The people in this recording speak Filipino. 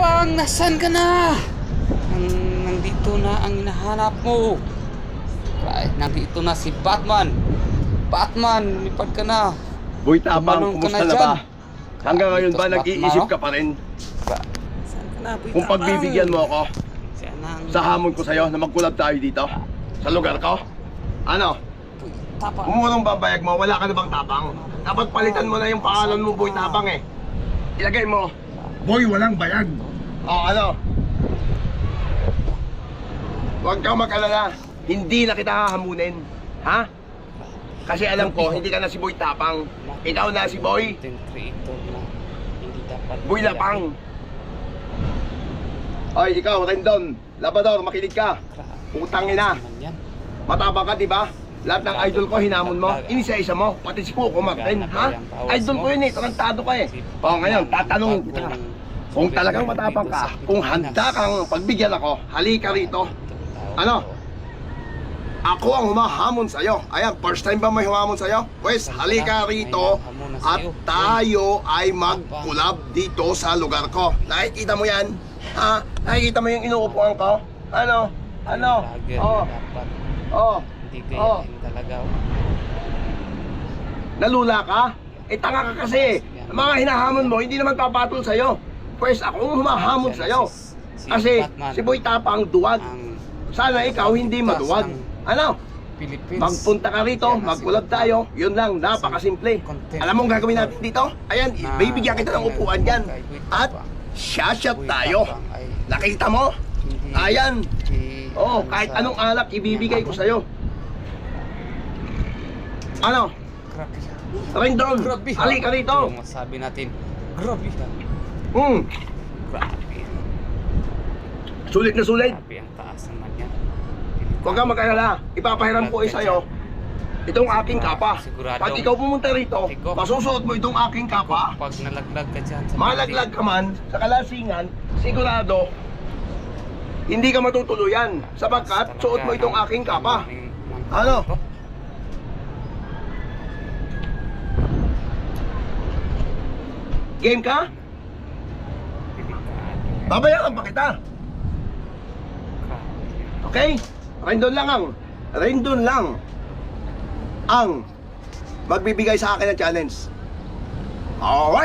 Tapang, nasan ka na? Nandito na ang hinahanap mo. Ay, nandito na si Batman. Batman, lipad ka na. Boy Tapang, Tumalon ka kumusta na na dyan. ba? Hanggang ngayon Dito ba sa nag-iisip Batman, ka pa rin? Saan ka na, Boy Kung Tapang? pagbibigyan mo ako Siya na ang- sa hamon ko sa'yo na magkulab tayo dito? Sa lugar ko? Ano? Boy Tapang. Kung murong babayag mo, wala ka na bang tapang? Dapat palitan mo na yung pangalan mo, Boy Tapang eh. Ilagay mo, Boy walang bayag. O ano? Huwag kang mag-alala. Hindi na kita hahamunin. Ha? Kasi alam ko, hindi ka na si Boy Tapang. Ikaw na si Boy Content creator na hindi dapat Boy Lapang. Ay, ikaw, Rendon, Labrador, makinig ka. Utang ina. Naman yan. Matapang ka, di ba? Lahat ng idol ko, hinamon mo. Inisa-isa mo. Pati si Coco Martin, ha? Idol ko yun eh. Tarantado ka eh. O, ngayon, tatanong kita. Kung talagang matapang ka, kung handa kang pagbigyan ako, halika rito. Ano? Ako ang humahamon sa'yo. Ayan, first time ba may humamon sa'yo? Pues, halika rito at tayo ay mag-collab dito sa lugar ko. Nakikita mo yan? Ha? Nakikita mo yung inuupuan ko? Ano? Ano? Oh. Oh. Hindi gayahin talaga. Nalula ka? Eh, tanga ka kasi. Ang mga hinahamon mo, hindi naman papatol sa'yo. Pues, ako ang humahamon sa'yo. Kasi, si Boy Tapang duwag. Sana ikaw hindi maduwag. Ano? Philippines. Magpunta ka rito, mag-collab tayo. Yun lang, napakasimple. Alam mo ang gagawin natin dito? Ayan, bibigyan kita ng upuan dyan. At shot tayo. Nakita mo? Ayan. Oo, kahit anong alak ibibigay ko sa'yo. Ano? Grabe. Rendon, Grabe. halika rito. Yung masabi natin, grabe. Grabe. Sulit na sulit. Grabe ang taas naman yan. Huwag kang mag-alala. Ipapahiram ko sa'yo itong aking kapa. Pag ikaw pumunta rito, masusuot mo itong aking kapa. Pag nalaglag ka dyan sa Malaglag ka man sa kalasingan, sigurado hindi ka matutuluyan sapagkat suot mo itong aking kapa. Ano? Game ka? Babayaran pa kita. Okay? Rendon lang ang magbibigay sa akin ng challenge. Alright?